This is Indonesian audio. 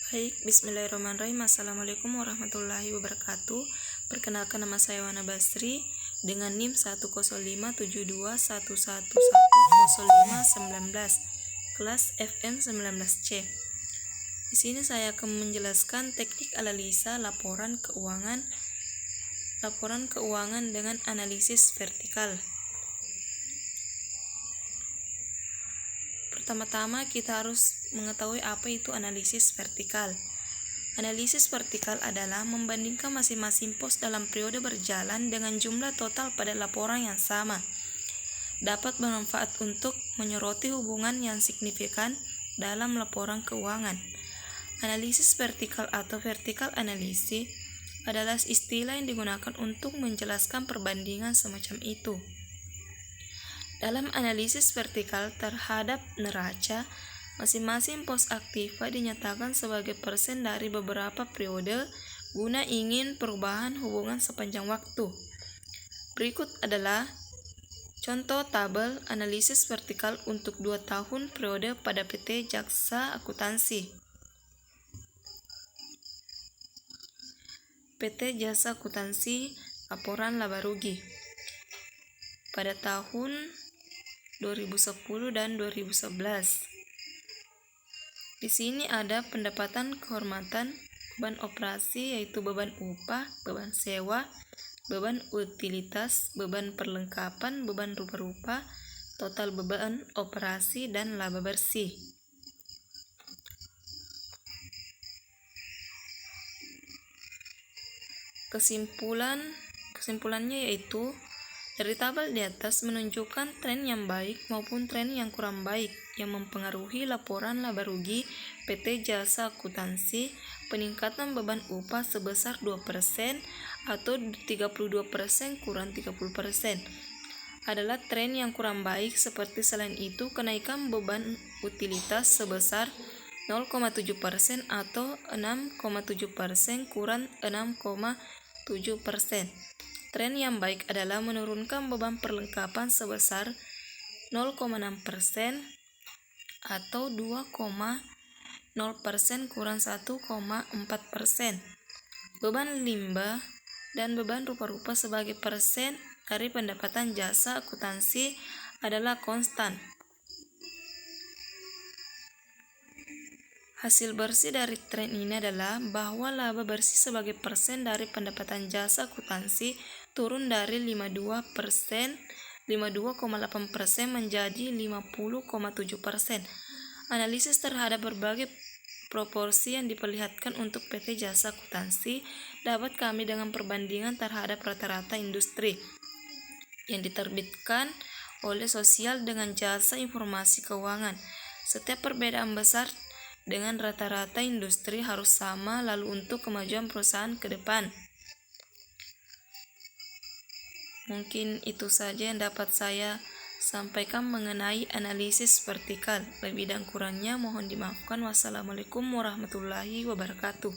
Baik, bismillahirrahmanirrahim. Assalamualaikum warahmatullahi wabarakatuh. Perkenalkan, nama saya Wana Basri dengan NIM 1057211110519, kelas FM 19C. Di sini saya akan menjelaskan teknik analisa laporan keuangan dengan analisis vertikal. Pertama-tama kita harus mengetahui apa itu analisis vertikal. Analisis vertikal adalah membandingkan masing-masing pos dalam periode berjalan dengan jumlah total pada laporan yang sama. Dapat bermanfaat untuk menyoroti hubungan yang signifikan dalam laporan keuangan. Analisis vertikal atau vertikal analisis adalah istilah yang digunakan untuk menjelaskan perbandingan semacam itu. Dalam analisis vertikal terhadap neraca, masing-masing pos aktiva dinyatakan sebagai persen dari beberapa periode guna ingin perubahan hubungan sepanjang waktu. Berikut adalah contoh tabel analisis vertikal untuk 2 tahun periode pada PT Jaksa Akuntansi. PT Jasa Akuntansi, laporan laba rugi pada tahun 2010 dan 2011. Di sini ada pendapatan kehormatan, beban operasi yaitu beban upah, beban sewa, beban utilitas, beban perlengkapan, beban rupa-rupa, total beban operasi, dan laba bersih. Kesimpulannya yaitu dari tabel di atas menunjukkan tren yang baik maupun tren yang kurang baik yang mempengaruhi laporan laba rugi PT Jasa Akuntansi. Peningkatan beban upah sebesar 2% atau 32% kurang 30% adalah tren yang kurang baik. Seperti selain itu, kenaikan beban utilitas sebesar 0,7% atau 6,7% kurang 6,7%. Tren yang baik adalah menurunkan beban perlengkapan sebesar 0,6% atau 2,0% kurang 1,4%. Beban limbah dan beban rupa-rupa sebagai persen dari pendapatan jasa akuntansi adalah konstan. Hasil bersih dari tren ini adalah bahwa laba bersih sebagai persen dari pendapatan jasa akuntansi turun dari 52,8% menjadi 50,7%. Analisis terhadap berbagai proporsi yang diperlihatkan untuk PT Jasa Akuntansi dapat kami dengan perbandingan terhadap rata-rata industri yang diterbitkan oleh Sosial dengan Jasa Informasi Keuangan. Setiap perbedaan besar dengan rata-rata industri harus sama, lalu untuk kemajuan perusahaan ke depan. Mungkin itu saja yang dapat saya sampaikan mengenai analisis vertikal. Lebih dan kurangnya mohon dimaafkan. Wassalamualaikum warahmatullahi wabarakatuh.